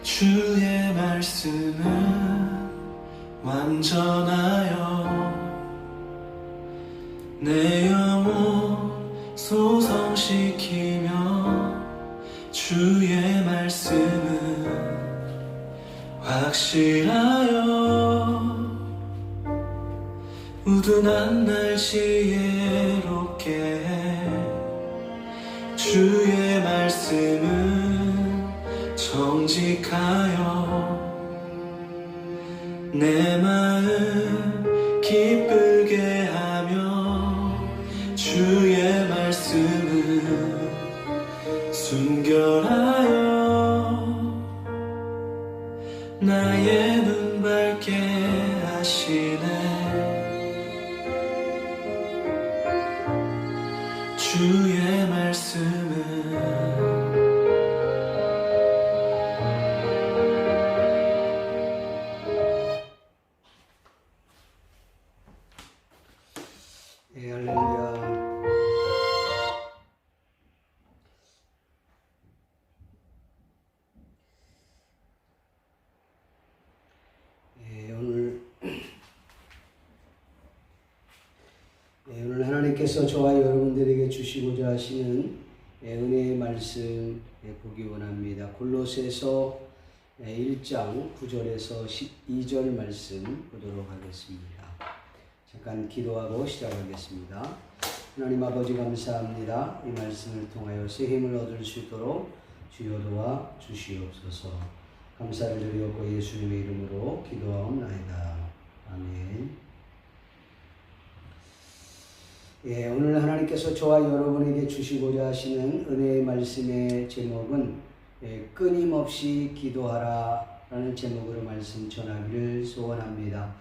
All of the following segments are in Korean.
주의 말씀은 완전하여 내 영혼 소성시키며 주의 말씀은 확실하여 우둔한 날 지혜롭게 해 주의 말씀은 정직하여 내 마음 기쁘게 하며 주의 말씀은 순결하여 나의 눈 밝게 하시네. 주의 말씀은 할렐루야. 오늘 하나님께서 저와 여러분들에게 주시고자 하시는 은혜의 말씀 보기 원합니다. 골로새서 1장 9절에서 12절 말씀 보도록 하겠습니다. 잠깐 기도하고 시작하겠습니다. 하나님 아버지 감사합니다. 이 말씀을 통하여 새 힘을 얻을 수 있도록 주여 도와 주시옵소서. 감사를 드리옵고 예수님의 이름으로 기도하옵나이다. 아멘. 오늘 하나님께서 저와 여러분에게 주시고자 하시는 은혜의 말씀의 제목은 끊임없이 기도하라 라는 제목으로 말씀 전하기를 소원합니다.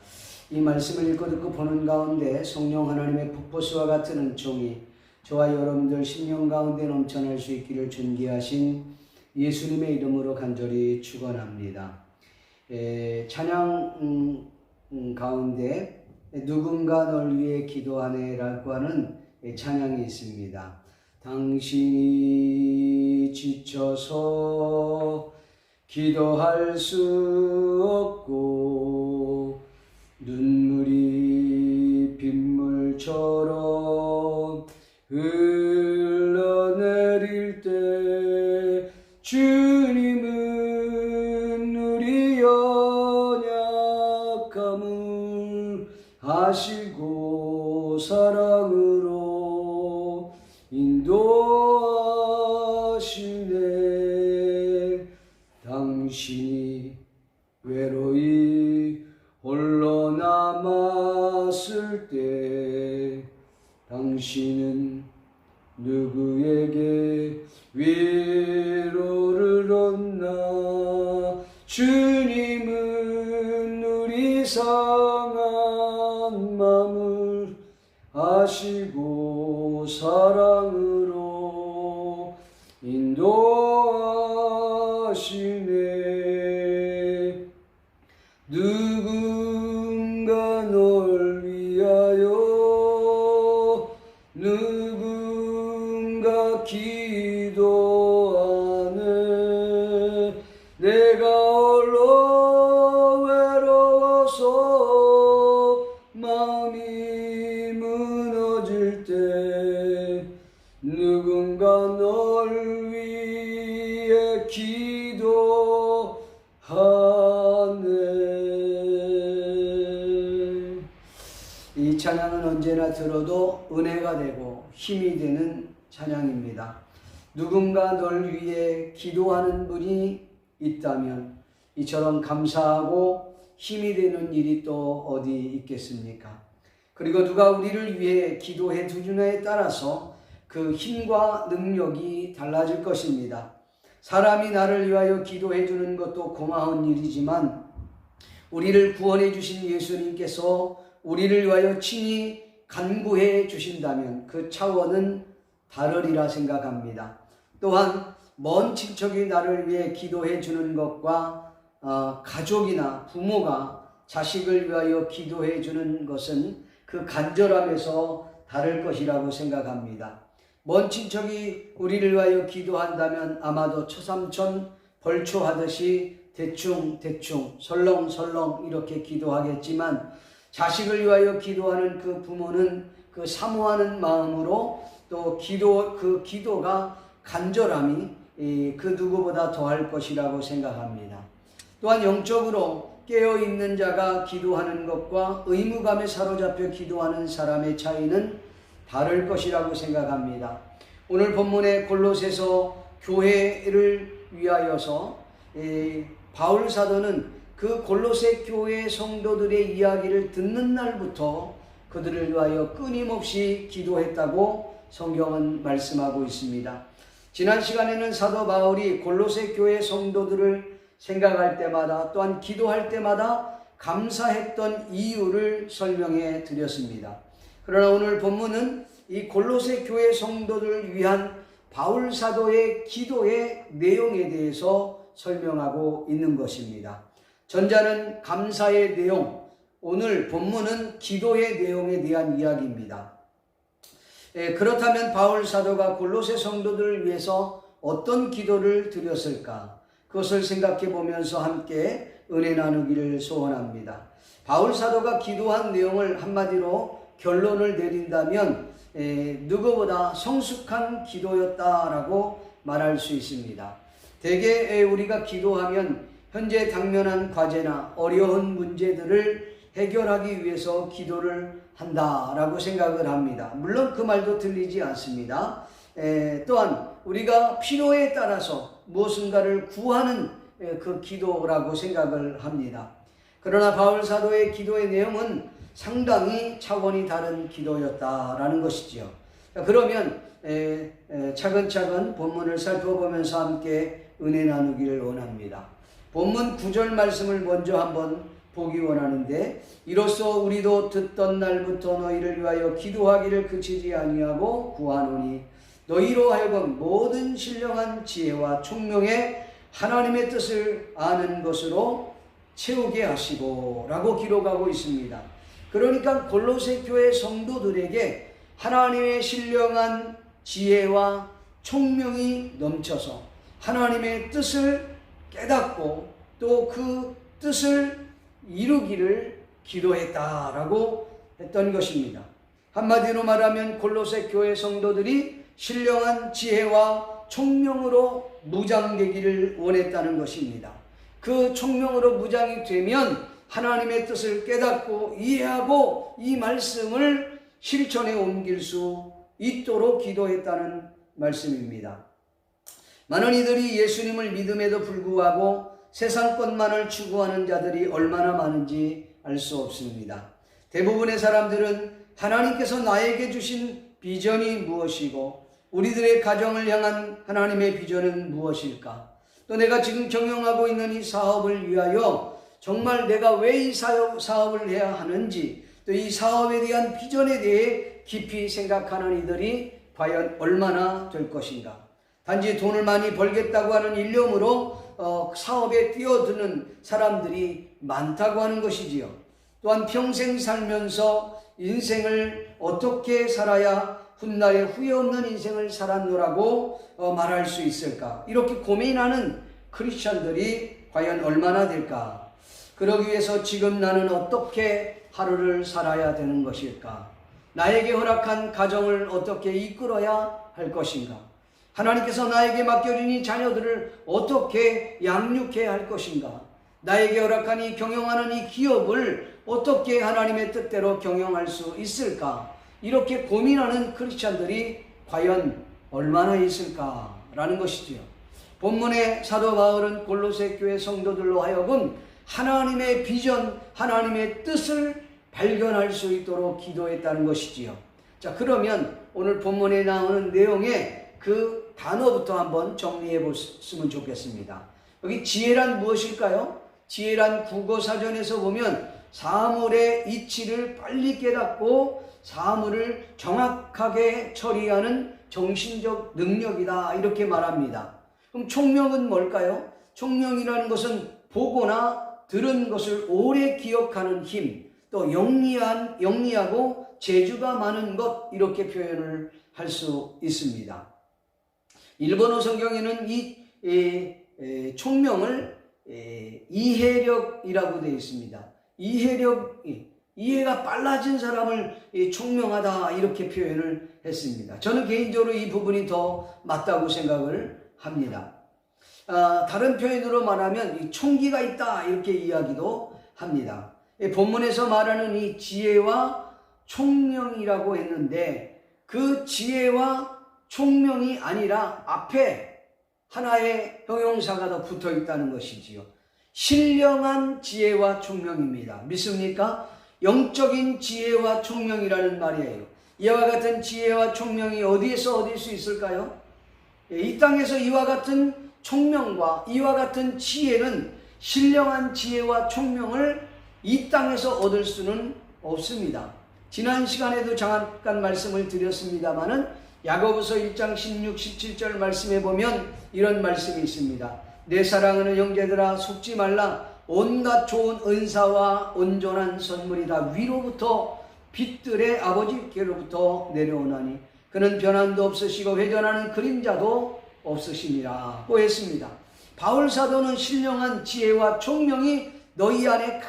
이 말씀을 읽고 듣고 보는 가운데 성령 하나님의 폭포수와 같은 은총이 저와 여러분들 심령 가운데 넘쳐날 수 있기를 존귀하신 예수님의 이름으로 간절히 축원합니다. 찬양 가운데 누군가 널 위해 기도하네 라고 하는 찬양이 있습니다. 당신이 지쳐서 기도할 수 없고 눈물이 빗물처럼 흘러내릴 때 주님은 우리 연약함을 아시고 사랑으로 인도하시네. 당신이 외로이 홀로 남았을 때 당신은 누구에게 위로를 얻나. 주님은 우리 상한 마음을 아시고 사랑으로 인도하시네. 누군가 널 위하여 누군가 기도하네. 내가 홀로 외로워서 마음이 무너질 때 누군가 널 위해 기도하네. 이 찬양은 언제나 들어도 은혜가 되고 힘이 되는 찬양입니다. 누군가 널 위해 기도하는 분이 있다면 이처럼 감사하고 힘이 되는 일이 또 어디 있겠습니까? 그리고 누가 우리를 위해 기도해 주느냐에 따라서 그 힘과 능력이 달라질 것입니다. 사람이 나를 위하여 기도해 주는 것도 고마운 일이지만 우리를 구원해 주신 예수님께서 우리를 위하여 친히 간구해 주신다면 그 차원은 다르리라 생각합니다. 또한 먼 친척이 나를 위해 기도해 주는 것과 가족이나 부모가 자식을 위하여 기도해 주는 것은 그 간절함에서 다를 것이라고 생각합니다. 먼 친척이 우리를 위하여 기도한다면 아마도 처삼천 벌초하듯이 대충 설렁설렁 이렇게 기도하겠지만, 자식을 위하여 기도하는 그 부모는 그 사모하는 마음으로 또 그 기도가 간절함이 그 누구보다 더할 것이라고 생각합니다. 또한 영적으로 깨어있는 자가 기도하는 것과 의무감에 사로잡혀 기도하는 사람의 차이는 다를 것이라고 생각합니다. 오늘 본문의 골로새서 교회를 위하여서 바울 사도는 그 골로새 교회 성도들의 이야기를 듣는 날부터 그들을 위하여 끊임없이 기도했다고 성경은 말씀하고 있습니다. 지난 시간에는 사도 바울이 골로새 교회 성도들을 생각할 때마다 또한 기도할 때마다 감사했던 이유를 설명해 드렸습니다. 그러나 오늘 본문은 이 골로새 교회 성도들을 위한 바울 사도의 기도의 내용에 대해서 설명하고 있는 것입니다. 전자는 감사의 내용, 오늘 본문은 기도의 내용에 대한 이야기입니다. 그렇다면 바울 사도가 골로새 성도들을 위해서 어떤 기도를 드렸을까? 그것을 생각해 보면서 함께 은혜 나누기를 소원합니다. 바울 사도가 기도한 내용을 한마디로 결론을 내린다면 누구보다 성숙한 기도였다라고 말할 수 있습니다. 대개 우리가 기도하면 현재 당면한 과제나 어려운 문제들을 해결하기 위해서 기도를 한다라고 생각을 합니다. 물론 그 말도 틀리지 않습니다. 또한 우리가 필요에 따라서 무엇인가를 구하는 그 기도라고 생각을 합니다. 그러나 바울 사도의 기도의 내용은 상당히 차원이 다른 기도였다라는 것이지요. 그러면 차근차근 본문을 살펴보면서 함께 은혜 나누기를 원합니다. 본문 9절 말씀을 먼저 한번 보기 원하는데, 이로써 우리도 듣던 날부터 너희를 위하여 기도하기를 그치지 아니하고 구하노니 너희로 하여금 모든 신령한 지혜와 총명에 하나님의 뜻을 아는 것으로 채우게 하시고 라고 기록하고 있습니다. 그러니까 골로새 교회 성도들에게 하나님의 신령한 지혜와 총명이 넘쳐서 하나님의 뜻을 깨닫고 또 그 뜻을 이루기를 기도했다라고 했던 것입니다. 한마디로 말하면 골로새 교회 성도들이 신령한 지혜와 총명으로 무장되기를 원했다는 것입니다. 그 총명으로 무장이 되면 하나님의 뜻을 깨닫고 이해하고 이 말씀을 실천에 옮길 수 있도록 기도했다는 말씀입니다. 많은 이들이 예수님을 믿음에도 불구하고 세상 것만을 추구하는 자들이 얼마나 많은지 알 수 없습니다. 대부분의 사람들은 하나님께서 나에게 주신 비전이 무엇이고 우리들의 가정을 향한 하나님의 비전은 무엇일까? 또 내가 지금 경영하고 있는 이 사업을 위하여 정말 내가 왜 이 사업을 해야 하는지, 또 이 사업에 대한 비전에 대해 깊이 생각하는 이들이 과연 얼마나 될 것인가? 단지 돈을 많이 벌겠다고 하는 일념으로 사업에 뛰어드는 사람들이 많다고 하는 것이지요. 또한 평생 살면서 인생을 어떻게 살아야 훗날에 후회 없는 인생을 살았노라고 말할 수 있을까? 이렇게 고민하는 크리스천들이 과연 얼마나 될까? 그러기 위해서 지금 나는 어떻게 하루를 살아야 되는 것일까? 나에게 허락한 가정을 어떻게 이끌어야 할 것인가? 하나님께서 나에게 맡겨준 이 자녀들을 어떻게 양육해야 할 것인가? 나에게 허락한 이 경영하는 이 기업을 어떻게 하나님의 뜻대로 경영할 수 있을까? 이렇게 고민하는 크리스찬들이 과연 얼마나 있을까라는 것이지요. 본문의 사도 바울은 골로새 교회 성도들로 하여금 하나님의 비전, 하나님의 뜻을 발견할 수 있도록 기도했다는 것이지요. 자, 그러면 오늘 본문에 나오는 내용의 그 단어부터 한번 정리해 보시면 좋겠습니다. 여기 지혜란 무엇일까요? 지혜란 국어사전에서 보면 사물의 이치를 빨리 깨닫고 사물을 정확하게 처리하는 정신적 능력이다, 이렇게 말합니다. 그럼 총명은 뭘까요? 총명이라는 것은 보거나 들은 것을 오래 기억하는 힘, 또 영리하고 재주가 많은 것, 이렇게 표현을 할 수 있습니다. 일본어 성경에는 이 총명을 이해력이라고 되어 있습니다. 이해가 빨라진 사람을 총명하다, 이렇게 표현을 했습니다. 저는 개인적으로 이 부분이 더 맞다고 생각을 합니다. 다른 표현으로 말하면 이 총기가 있다, 이렇게 이야기도 합니다. 본문에서 말하는 이 지혜와 총명이라고 했는데, 그 지혜와 총명이 아니라 앞에 하나의 형용사가 더 붙어 있다는 것이지요. 신령한 지혜와 총명입니다. 믿습니까? 영적인 지혜와 총명이라는 말이에요. 이와 같은 지혜와 총명이 어디에서 얻을 수 있을까요? 이 땅에서 이와 같은 총명과 이와 같은 지혜는, 신령한 지혜와 총명을 이 땅에서 얻을 수는 없습니다. 지난 시간에도 잠깐 말씀을 드렸습니다마는 야고보서 1장 16, 17절 말씀에 보면 이런 말씀이 있습니다. 내 사랑하는 형제들아, 속지 말라. 온갖 좋은 은사와 온전한 선물이 다 위로부터 빛들의 아버지께로부터 내려오나니 그는 변함도 없으시고 회전하는 그림자도 없으시니라 고 했습니다. 바울 사도는 신령한 지혜와 총명이 너희 안에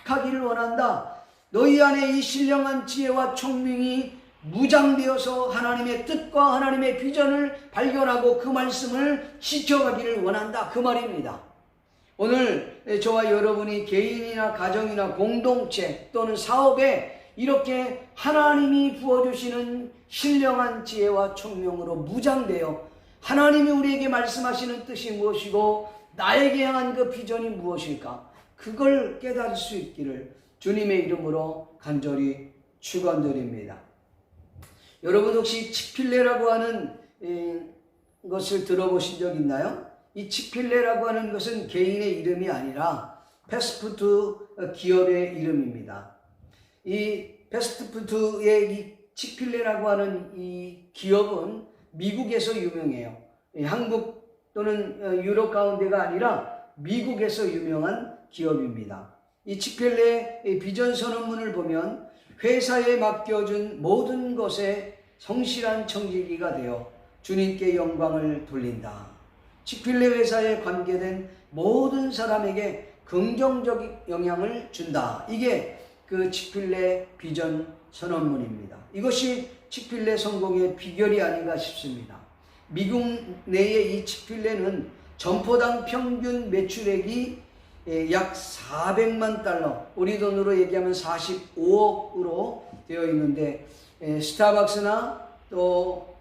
가득하기를 원한다. 너희 안에 이 신령한 지혜와 총명이 무장되어서 하나님의 뜻과 하나님의 비전을 발견하고 그 말씀을 지켜가기를 원한다, 그 말입니다. 오늘 저와 여러분이 개인이나 가정이나 공동체 또는 사업에 이렇게 하나님이 부어주시는 신령한 지혜와 총명으로 무장되어 하나님이 우리에게 말씀하시는 뜻이 무엇이고 나에게 향한 그 비전이 무엇일까, 그걸 깨달을 수 있기를 주님의 이름으로 간절히 축원드립니다. 여러분 혹시 치필레라고 하는 것을 들어보신 적 있나요? 이 치필레라고 하는 것은 개인의 이름이 아니라 패스트푸드 기업의 이름입니다. 이 패스트푸드의 이 치필레라고 하는 이 기업은 미국에서 유명해요. 한국 또는 유럽 가운데가 아니라 미국에서 유명한 기업입니다. 이 치필레의 비전 선언문을 보면 회사에 맡겨준 모든 것에 성실한 청지기가 되어 주님께 영광을 돌린다. 치필레 회사에 관계된 모든 사람에게 긍정적인 영향을 준다. 이게 그 치필레 비전 선언문입니다. 이것이 치필레 성공의 비결이 아닌가 싶습니다. 미국 내의 이 치필레는 점포당 평균 매출액이 약 400만 달러, 우리 돈으로 얘기하면 45억으로 되어 있는데, 스타벅스나 또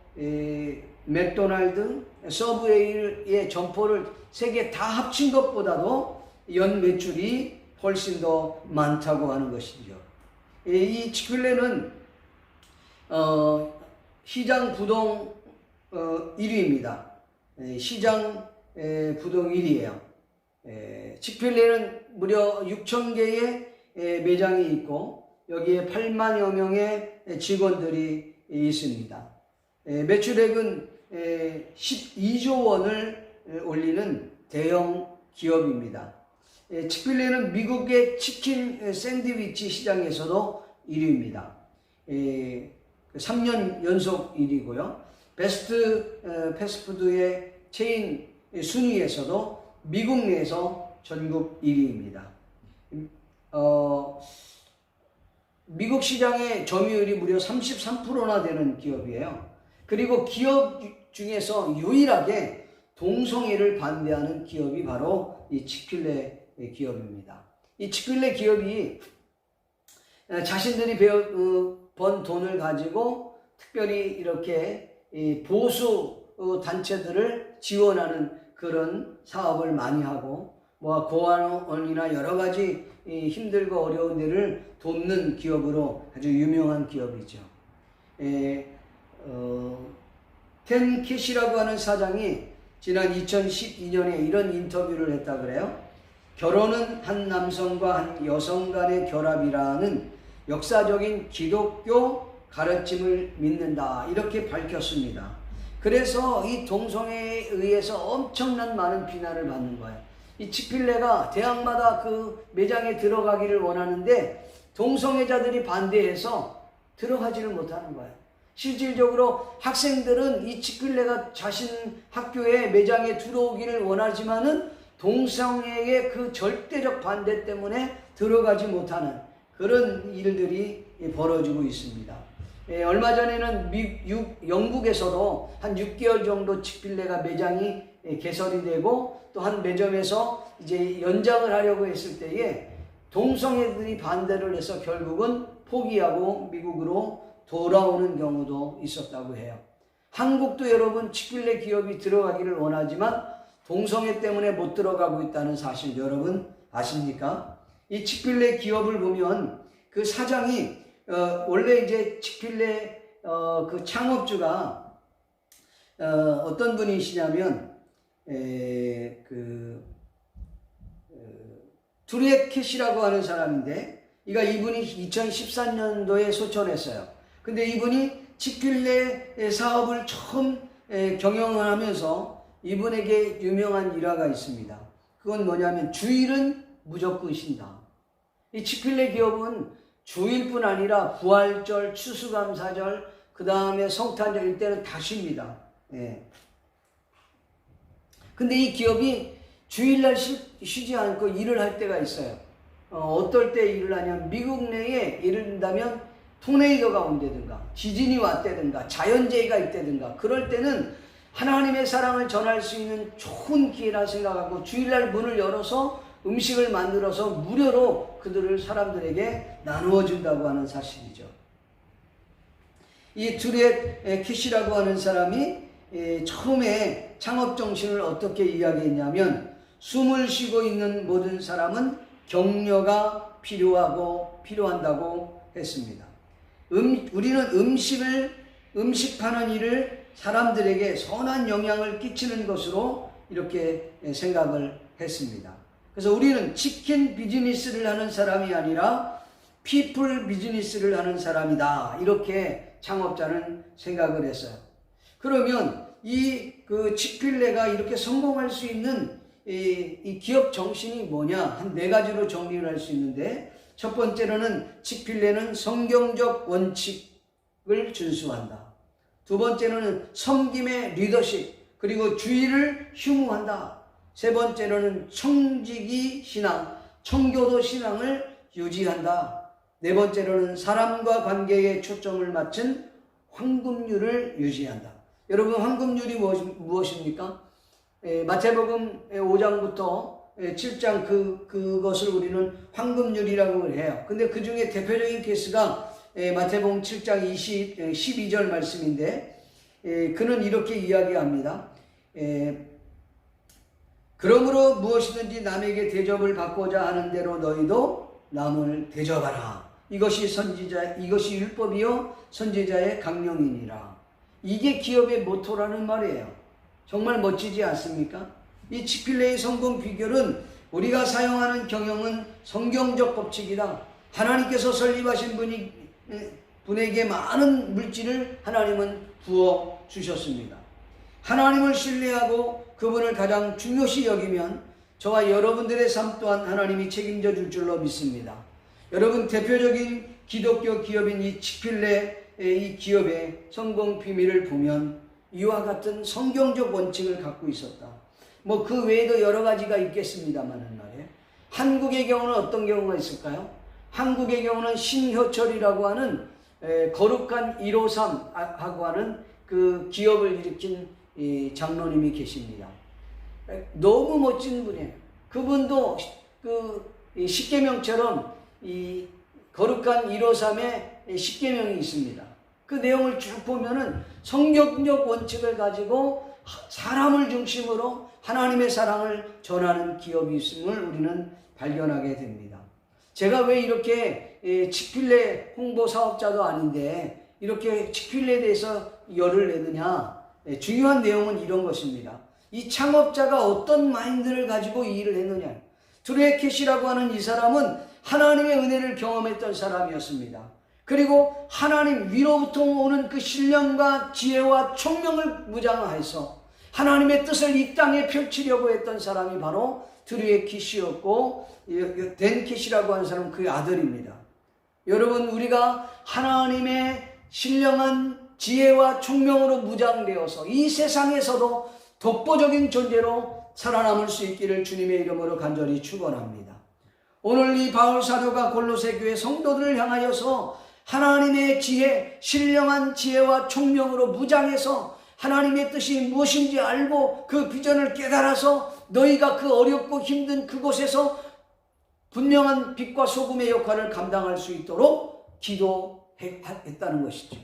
맥도날드, 서브웨이의 점포를 세 개 다 합친 것보다도 연 매출이 훨씬 더 많다고 하는 것이죠. 이 치필레는 시장 부동 1위입니다. 시장 부동 1위예요. 치필레는 무려 6,000개의 매장이 있고 여기에 8만여 명의 직원들이 있습니다. 매출액은 12조 원을 올리는 대형 기업입니다. 치필레는 미국의 치킨 샌드위치 시장에서도 1위입니다. 3년 연속 1위고요. 베스트 패스트푸드의 체인 순위에서도 미국 내에서 전국 1위입니다. 미국 시장의 점유율이 무려 33%나 되는 기업이에요. 그리고 기업 중에서 유일하게 동성애를 반대하는 기업이 바로 이 치필레 기업입니다. 이 치필레 기업이 자신들이 번 돈을 가지고 특별히 이렇게 보수 단체들을 지원하는 그런 사업을 많이 하고 고아원이나 여러 가지 힘들고 어려운 데를 돕는 기업으로 아주 유명한 기업이죠. 켄 캐시라고 하는 사장이 지난 2012년에 이런 인터뷰를 했다 그래요. 결혼은 한 남성과 한 여성 간의 결합이라는 역사적인 기독교 가르침을 믿는다. 이렇게 밝혔습니다. 그래서 이 동성애에 의해서 엄청난 많은 비난을 받는 거예요. 이 치필레가 대학마다 그 매장에 들어가기를 원하는데 동성애자들이 반대해서 들어가지를 못하는 거예요. 실질적으로 학생들은 이 치필레가 자신 학교에 매장에 들어오기를 원하지만은 동성애의 그 절대적 반대 때문에 들어가지 못하는 그런 일들이 벌어지고 있습니다. 얼마 전에는 영국에서도 한 6개월 정도 치필레가 매장이 개설이 되고 또 한 매점에서 이제 연장을 하려고 했을 때에 동성애들이 반대를 해서 결국은 포기하고 미국으로 돌아오는 경우도 있었다고 해요. 한국도 여러분 치필레 기업이 들어가기를 원하지만 동성애 때문에 못 들어가고 있다는 사실 여러분 아십니까? 이 치필레 기업을 보면 그 사장이 원래 이제 치필레 그 창업주가 어떤 분이시냐면 투레켓이라고 하는 사람인데 이분이 2013년도에 소천했어요. 근데 이분이 치필레 사업을 처음 경영하면서 이분에게 유명한 일화가 있습니다. 그건 뭐냐면 주일은 무조건 쉰다. 이 치필레 기업은 주일뿐 아니라 부활절, 추수감사절, 그 다음에 성탄절 이때는 다 쉽니다. 근데 이 기업이 주일날 쉬지 않고 일을 할 때가 있어요. 어떨 때 일을 하냐면 미국 내에 예를 든다면 토네이도가 온다든가 지진이 왔다든가 자연재해가 있다든가 그럴 때는 하나님의 사랑을 전할 수 있는 좋은 기회라 생각하고 주일날 문을 열어서 음식을 만들어서 무료로 그들을 사람들에게 나누어 준다고 하는 사실이죠. 이 투렛 키시라고 하는 사람이 처음에 창업 정신을 어떻게 이야기했냐면 숨을 쉬고 있는 모든 사람은 격려가 필요한다고 했습니다. 우리는 음식 파는 일을 사람들에게 선한 영향을 끼치는 것으로 이렇게 생각을 했습니다. 그래서 우리는 치킨 비즈니스를 하는 사람이 아니라 피플 비즈니스를 하는 사람이다. 이렇게 창업자는 생각을 했어요. 그러면 그 치필레가 이렇게 성공할 수 있는 이 기업 정신이 뭐냐? 한 4가지로 정리를 할 수 있는데 첫 번째로는 치필레는 성경적 원칙을 준수한다. 두 번째로는 섬김의 리더십 그리고 주의를 흉무한다. 세 번째로는 청지기 신앙, 청교도 신앙을 유지한다. 네 번째로는 사람과 관계에 초점을 맞춘 황금률을 유지한다. 여러분 황금률이 무엇입니까? 마태복음 5장부터 7장 그것을 우리는 황금률이라고 해요. 근데 그 중에 대표적인 케이스가 마태복음 7장 12절 말씀인데 그는 이렇게 이야기합니다. 그러므로 무엇이든지 남에게 대접을 받고자 하는 대로 너희도 남을 대접하라. 이것이 율법이요 선지자의 강령이니라. 이게 기업의 모토라는 말이에요. 정말 멋지지 않습니까? 이 치필레의 성공 비결은 우리가 사용하는 경영은 성경적 법칙이다. 하나님께서 설립하신 분에게 많은 물질을 하나님은 부어 주셨습니다. 하나님을 신뢰하고 그분을 가장 중요시 여기면 저와 여러분들의 삶 또한 하나님이 책임져 줄 줄로 믿습니다. 여러분 대표적인 기독교 기업인 이 치필레 이 기업의 성공 비밀을 보면 이와 같은 성경적 원칙을 갖고 있었다. 뭐 그 외에도 여러 가지가 있겠습니다만은 말이에요. 한국의 경우는 어떤 경우가 있을까요? 한국의 경우는 신효철이라고 하는 거룩한 153하고 하는 그 기업을 일으킨 이 장로님이 계십니다. 너무 멋진 분이에요. 그분도 그 십계명처럼 이 거룩한 153의 십계명이 있습니다. 그 내용을 쭉 보면은 성경적 원칙을 가지고 사람을 중심으로 하나님의 사랑을 전하는 기업이 있음을 우리는 발견하게 됩니다. 제가 왜 이렇게 치필레 홍보 사업자도 아닌데 이렇게 치필레에 대해서 열을 내느냐? 중요한 내용은 이런 것입니다. 이 창업자가 어떤 마인드를 가지고 이 일을 했느냐. 드루에켓이라고 하는 이 사람은 하나님의 은혜를 경험했던 사람이었습니다. 그리고 하나님 위로부터 오는 그 신령과 지혜와 총명을 무장해서 하나님의 뜻을 이 땅에 펼치려고 했던 사람이 바로 드루에켓이었고, 덴켓이라고 하는 사람은 그의 아들입니다. 여러분, 우리가 하나님의 신령한 지혜와 총명으로 무장되어서 이 세상에서도 독보적인 존재로 살아남을 수 있기를 주님의 이름으로 간절히 축원합니다. 오늘 이 바울 사도가 골로새 교회 성도들을 향하여서 하나님의 지혜, 신령한 지혜와 총명으로 무장해서 하나님의 뜻이 무엇인지 알고 그 비전을 깨달아서 너희가 그 어렵고 힘든 그곳에서 분명한 빛과 소금의 역할을 감당할 수 있도록 기도했다는 것이죠.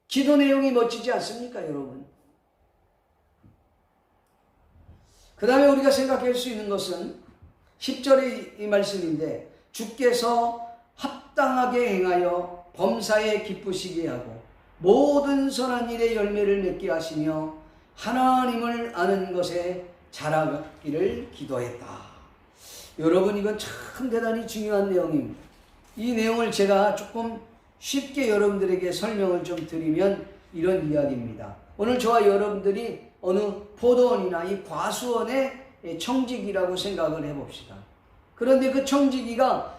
기도 내용이 멋지지 않습니까, 여러분? 그 다음에 우리가 생각할 수 있는 것은 10절의 이 말씀인데, 주께서 합당하게 행하여 범사에 기쁘시게 하고 모든 선한 일의 열매를 맺게 하시며 하나님을 아는 것에 자라기를 기도했다. 여러분, 이건 참 대단히 중요한 내용입니다. 이 내용을 제가 조금 쉽게 여러분들에게 설명을 좀 드리면 이런 이야기입니다. 오늘 저와 여러분들이 어느 포도원이나 이 과수원의 청지기라고 생각을 해봅시다. 그런데 그 청지기가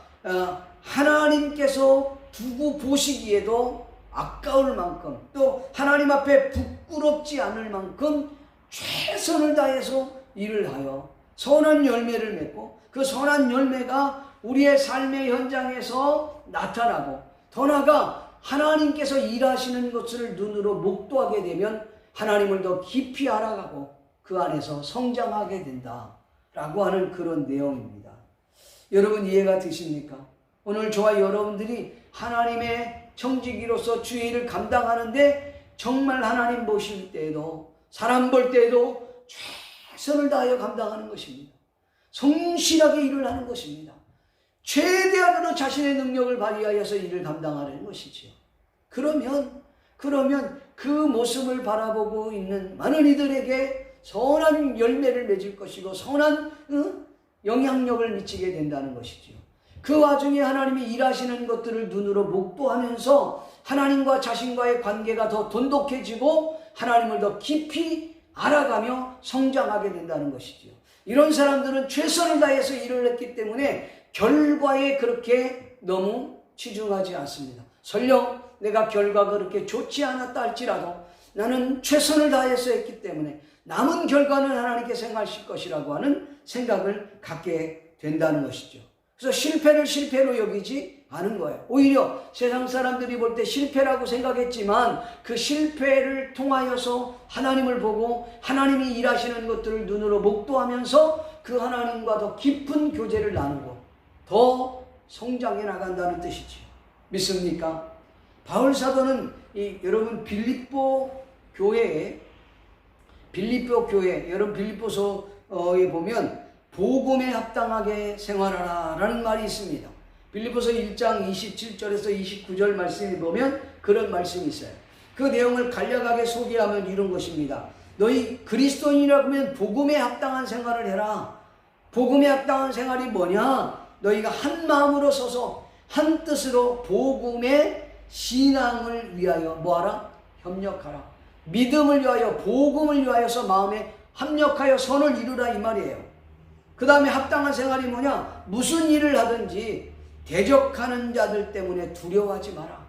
하나님께서 두고 보시기에도 아까울 만큼, 또 하나님 앞에 부끄럽지 않을 만큼 최선을 다해서 일을 하여 선한 열매를 맺고, 그 선한 열매가 우리의 삶의 현장에서 나타나고, 더 나아가 하나님께서 일하시는 것을 눈으로 목도하게 되면 하나님을 더 깊이 알아가고 그 안에서 성장하게 된다라고 하는 그런 내용입니다. 여러분, 이해가 되십니까? 오늘 저와 여러분들이 하나님의 청지기로서 주의 일을 감당하는데 정말 하나님 보실 때에도, 사람 볼 때에도 최선을 다하여 감당하는 것입니다. 성실하게 일을 하는 것입니다. 최대한으로 자신의 능력을 발휘하여서 일을 감당하는 것이지요. 그러면 그 모습을 바라보고 있는 많은 이들에게 선한 열매를 맺을 것이고 선한 영향력을 미치게 된다는 것이지요. 그 와중에 하나님이 일하시는 것들을 눈으로 목도하면서 하나님과 자신과의 관계가 더 돈독해지고 하나님을 더 깊이 알아가며 성장하게 된다는 것이지요. 이런 사람들은 최선을 다해서 일을 했기 때문에 결과에 그렇게 너무 치중하지 않습니다. 설령 내가 결과가 그렇게 좋지 않았다 할지라도 나는 최선을 다해서 했기 때문에 남은 결과는 하나님께서 행하실 것이라고 하는 생각을 갖게 된다는 것이죠. 그래서 실패를 실패로 여기지 않은 거예요. 오히려 세상 사람들이 볼 때 실패라고 생각했지만 그 실패를 통하여서 하나님을 보고 하나님이 일하시는 것들을 눈으로 목도하면서 그 하나님과 더 깊은 교제를 나누고 더 성장해 나간다는 뜻이죠. 믿습니까? 바울 사도는 여러분 빌립보 교회, 여러분 빌립보서에 보면 복음에 합당하게 생활하라 라는 말이 있습니다. 빌립보서 1장 27절에서 29절 말씀에 보면 그런 말씀이 있어요. 그 내용을 간략하게 소개하면 이런 것입니다. 너희 그리스도인이라고 하면 복음에 합당한 생활을 해라. 복음에 합당한 생활이 뭐냐? 너희가 한 마음으로 서서 한 뜻으로 복음의 신앙을 위하여 뭐하라? 협력하라. 믿음을 위하여, 복음을 위하여서 마음에 합력하여 선을 이루라 이 말이에요. 그 다음에 합당한 생활이 뭐냐? 무슨 일을 하든지 대적하는 자들 때문에 두려워하지 마라.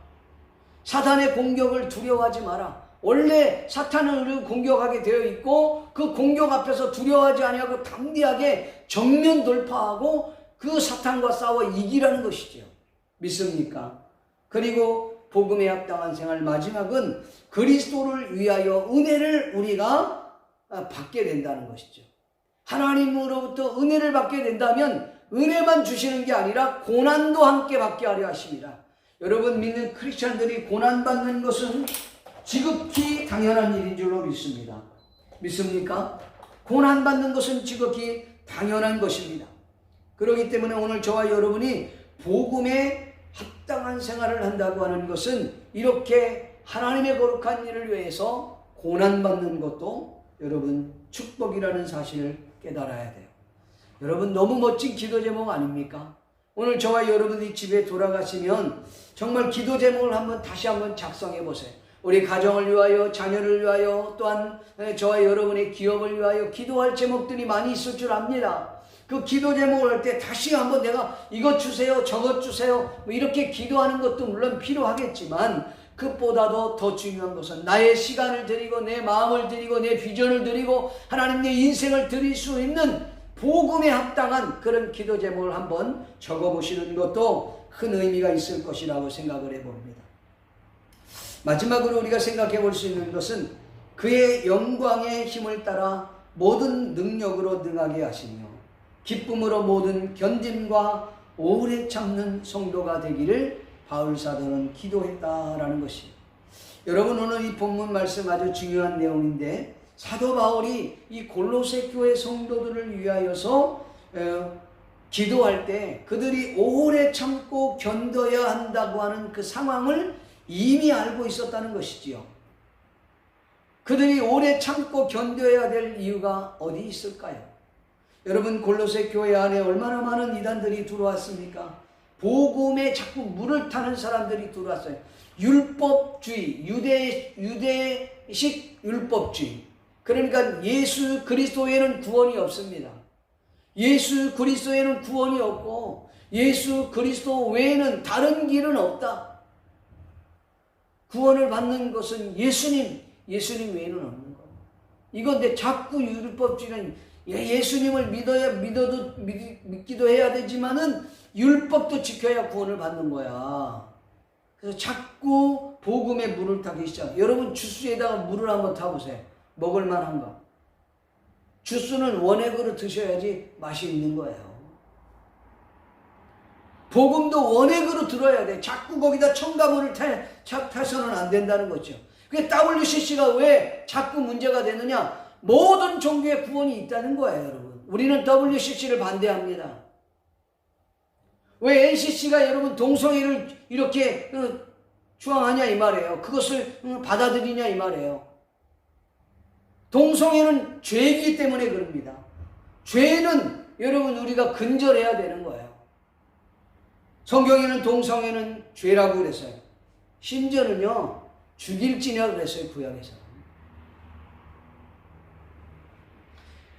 사탄의 공격을 두려워하지 마라. 원래 사탄은 우리를 공격하게 되어 있고 그 공격 앞에서 두려워하지 아니하고 담대하게 정면 돌파하고 그 사탄과 싸워 이기라는 것이죠. 믿습니까? 그리고 복음에 합당한 생활 마지막은 그리스도를 위하여 은혜를 우리가 받게 된다는 것이죠. 하나님으로부터 은혜를 받게 된다면 은혜만 주시는 게 아니라 고난도 함께 받게 하려 하십니다. 여러분, 믿는 크리스찬들이 고난받는 것은 지극히 당연한 일인 줄로 믿습니다. 믿습니까? 고난받는 것은 지극히 당연한 것입니다. 그렇기 때문에 오늘 저와 여러분이 복음에 합당한 생활을 한다고 하는 것은 이렇게 하나님의 거룩한 일을 위해서 고난받는 것도 여러분 축복이라는 사실을 깨달아야 돼요. 여러분 너무 멋진 기도 제목 아닙니까? 오늘 저와 여러분이 집에 돌아가시면 정말 기도 제목을 다시 한번 작성해 보세요. 우리 가정을 위하여, 자녀를 위하여, 또한 저와 여러분의 기업을 위하여 기도할 제목들이 많이 있을 줄 압니다. 그 기도 제목을 할 때 다시 한번 내가 이것 주세요, 저것 주세요, 뭐 이렇게 기도하는 것도 물론 필요하겠지만, 그것보다도 더 중요한 것은 나의 시간을 드리고 내 마음을 드리고 내 비전을 드리고 하나님 내 인생을 드릴 수 있는 복음에 합당한 그런 기도 제목을 한번 적어보시는 것도 큰 의미가 있을 것이라고 생각을 해봅니다. 마지막으로 우리가 생각해 볼 수 있는 것은 그의 영광의 힘을 따라 모든 능력으로 능하게 하시며 기쁨으로 모든 견딤과 오래 참는 성도가 되기를 바울 사도는 기도했다라는 것이에요. 여러분 오늘 이 본문 말씀 아주 중요한 내용인데 사도 바울이 이 골로새 교회 성도들을 위하여서 기도할 때 그들이 오래 참고 견뎌야 한다고 하는 그 상황을 이미 알고 있었다는 것이지요. 그들이 오래 참고 견뎌야 될 이유가 어디 있을까요? 여러분 골로새 교회 안에 얼마나 많은 이단들이 들어왔습니까? 복음에 자꾸 물을 타는 사람들이 들어왔어요. 율법주의, 유대식 율법주의. 그러니까 예수 그리스도에는 구원이 없습니다. 예수 그리스도에는 구원이 없고 예수 그리스도 외에는 다른 길은 없다. 구원을 받는 것은 예수님 외에는 없는 거예요. 이건데 자꾸 율법주의는 예수님을 믿기도 해야 되지만은 율법도 지켜야 구원을 받는 거야. 그래서 자꾸 복음에 물을 타기 시작. 여러분 주스에다가 물을 한번 타보세요. 먹을 만한가? 주스는 원액으로 드셔야지 맛이 있는 거예요. 복음도 원액으로 들어야 돼. 자꾸 거기다 첨가물을 타서는 안 된다는 거죠. 그게 WCC가 왜 자꾸 문제가 되느냐? 모든 종교에 구원이 있다는 거예요, 여러분. 우리는 WCC를 반대합니다. 왜 NCC가 여러분 동성애를 이렇게 주장하냐 이 말이에요. 그것을 받아들이냐 이 말이에요. 동성애는 죄이기 때문에 그럽니다. 죄는 여러분 우리가 근절해야 되는 거예요. 성경에는 동성애는 죄라고 그랬어요. 심지어는요 죽일지냐 그랬어요, 구약에서.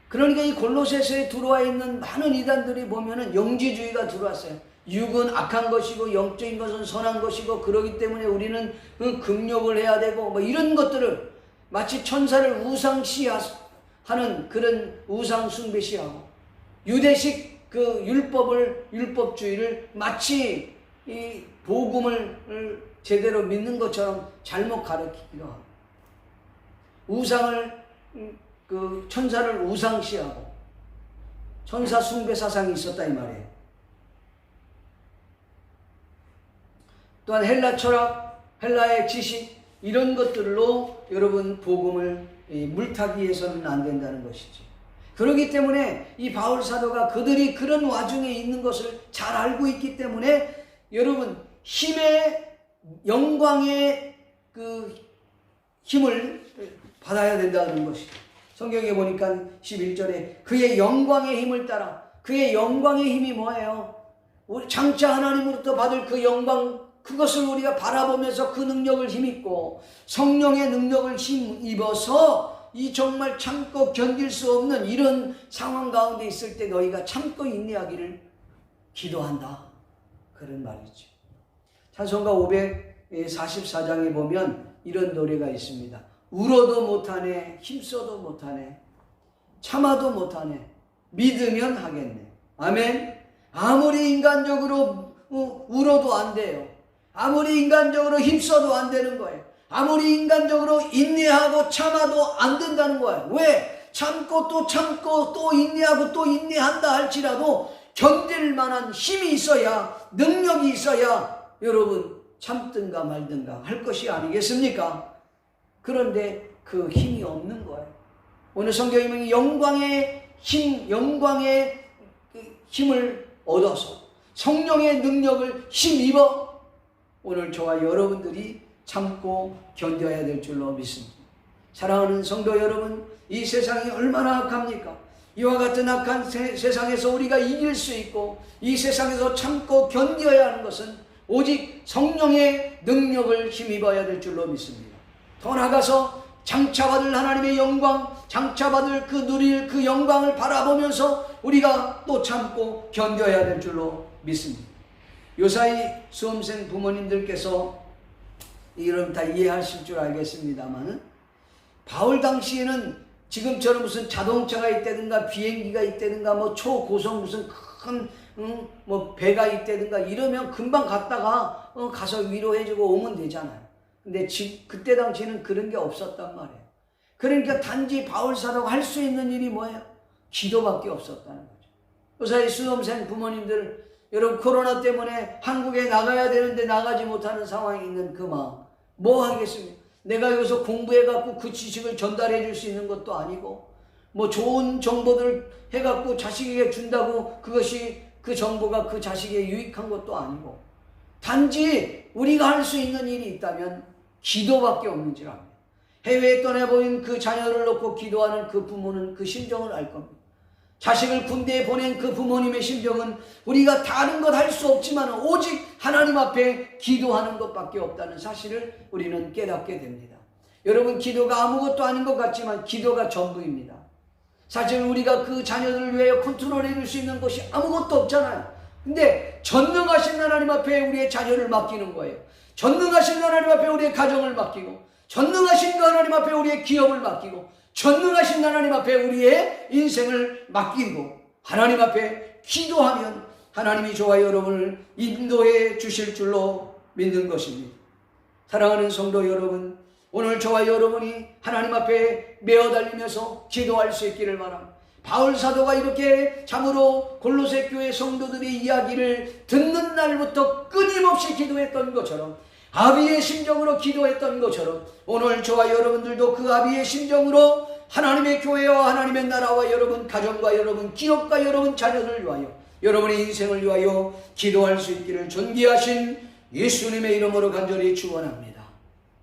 그러니까 이 골로새서에 들어와 있는 많은 이단들이 보면은 영지주의가 들어왔어요. 육은 악한 것이고 영적인 것은 선한 것이고 그러기 때문에 우리는 금욕을 해야 되고 뭐 이런 것들을 마치 천사를 우상시하는 그런 우상 숭배시하고 유대식 그 율법주의를 마치 이 복음을 제대로 믿는 것처럼 잘못 가르치기도 하고 그 천사를 우상시하고 천사 숭배 사상이 있었다 이 말이에요. 또한 헬라 철학, 헬라의 지식 이런 것들로 여러분 복음을 물타기 위해서는 안 된다는 것이지. 그렇기 때문에 이 바울 사도가 그들이 그런 와중에 있는 것을 잘 알고 있기 때문에 여러분 힘의 영광의 그 힘을 받아야 된다는 것이죠. 성경에 보니까 11절에 그의 영광의 힘을 따라, 그의 영광의 힘이 뭐예요? 우리 장차 하나님으로부터 받을 그 영광, 그것을 우리가 바라보면서 그 능력을 힘입고 성령의 능력을 힘입어서 이 정말 참고 견딜 수 없는 이런 상황 가운데 있을 때 너희가 참고 인내하기를 기도한다. 그런 말이죠. 찬송가 544장에 보면 이런 노래가 있습니다. 울어도 못하네, 힘써도 못하네, 참아도 못하네, 믿으면 하겠네. 아멘. 아무리 인간적으로 울어도 안 돼요. 아무리 인간적으로 힘써도 안 되는 거예요. 아무리 인간적으로 인내하고 참아도 안 된다는 거예요. 왜? 참고 또 인내하고 또 인내한다 할지라도 견딜 만한 힘이 있어야, 능력이 있어야 여러분 참든가 말든가 할 것이 아니겠습니까? 그런데 그 힘이 없는 거예요. 오늘 성경이 영광의 힘을 얻어서 성령의 능력을 힘입어 오늘 저와 여러분들이 참고 견뎌야 될 줄로 믿습니다. 사랑하는 성도 여러분, 이 세상이 얼마나 악합니까? 이와 같은 악한 세상에서 우리가 이길 수 있고 이 세상에서 참고 견뎌야 하는 것은 오직 성령의 능력을 힘입어야 될 줄로 믿습니다. 더 나아가서 장차받을 하나님의 영광, 장차받을 누릴 그 영광을 바라보면서 우리가 또 참고 견뎌야 될 줄로 믿습니다. 요사이 수험생 부모님들께서 이런 다 이해하실 줄 알겠습니다만, 바울 당시에는 지금처럼 무슨 자동차가 있다든가 비행기가 있다든가 뭐 초고속 무슨 큰 뭐 배가 있다든가 이러면 금방 갔다가 가서 위로해주고 오면 되잖아요. 근데 그때 당시에는 그런 게 없었단 말이에요. 그러니까 단지 바울 사도가 할 수 있는 일이 뭐예요? 기도밖에 없었다는 거죠. 요사이 수험생 부모님들, 여러분 코로나 때문에 한국에 나가야 되는데 나가지 못하는 상황이 있는 그 마음, 뭐 하겠습니까? 내가 여기서 공부해갖고 그 지식을 전달해 줄 수 있는 것도 아니고, 뭐 좋은 정보들 해갖고 자식에게 준다고 그것이 그 정보가 그 자식에게 유익한 것도 아니고, 단지 우리가 할 수 있는 일이 있다면 기도밖에 없는 줄 압니다. 해외에 떠나보인 그 자녀를 놓고 기도하는 그 부모는 그 심정을 알 겁니다. 자식을 군대에 보낸 그 부모님의 심정은 우리가 다른 것 할 수 없지만 오직 하나님 앞에 기도하는 것밖에 없다는 사실을 우리는 깨닫게 됩니다. 여러분, 기도가 아무것도 아닌 것 같지만 기도가 전부입니다. 사실 우리가 그 자녀들을 위하여 컨트롤해 줄 수 있는 것이 아무것도 없잖아요. 근데 전능하신 하나님 앞에 우리의 자녀를 맡기는 거예요. 전능하신 하나님 앞에 우리의 가정을 맡기고, 전능하신 하나님 앞에 우리의 기업을 맡기고, 전능하신 하나님 앞에 우리의 인생을 맡기고 하나님 앞에 기도하면 하나님이 저와 여러분을 인도해 주실 줄로 믿는 것입니다. 사랑하는 성도 여러분, 오늘 저와 여러분이 하나님 앞에 메어 달리면서 기도할 수 있기를 바랍니다. 바울 사도가 이렇게 참으로 골로새 교회 성도들의 이야기를 듣는 날부터 끊임없이 기도했던 것처럼, 아비의 심정으로 기도했던 것처럼, 오늘 저와 여러분들도 그 아비의 심정으로 하나님의 교회와 하나님의 나라와 여러분 가정과 여러분 기업과 여러분 자녀들을 위하여, 여러분의 인생을 위하여 기도할 수 있기를 존귀하신 예수님의 이름으로 간절히 축원합니다.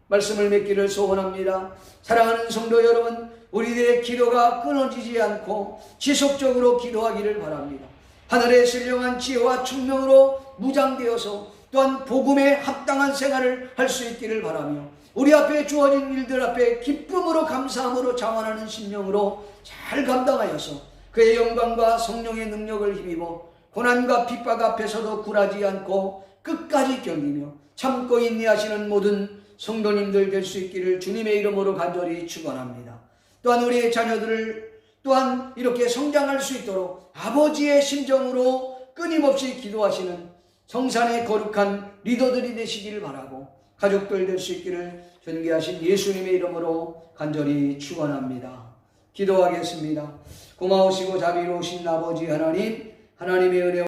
말씀을 맺기를 소원합니다. 사랑하는 성도 여러분, 우리들의 기도가 끊어지지 않고 지속적으로 기도하기를 바랍니다. 하늘의 신령한 지혜와 총명으로 무장되어서 또한 복음에 합당한 생활을 할 수 있기를 바라며, 우리 앞에 주어진 일들 앞에 기쁨으로 감사함으로 자원하는 심령으로 잘 감당하여서 그의 영광과 성령의 능력을 힘입어 고난과 핍박 앞에서도 굴하지 않고 끝까지 견디며 참고 인내하시는 모든 성도님들 될 수 있기를 주님의 이름으로 간절히 축원합니다. 또한 우리의 자녀들을 또한 이렇게 성장할 수 있도록 아버지의 심정으로 끊임없이 기도하시는 성산의 거룩한 리더들이 되시기를 바라고, 가족들 될 수 있기를 존귀하신 예수님의 이름으로 간절히 축원합니다. 기도하겠습니다. 고마우시고 자비로우신 아버지 하나님, 하나님의 은혜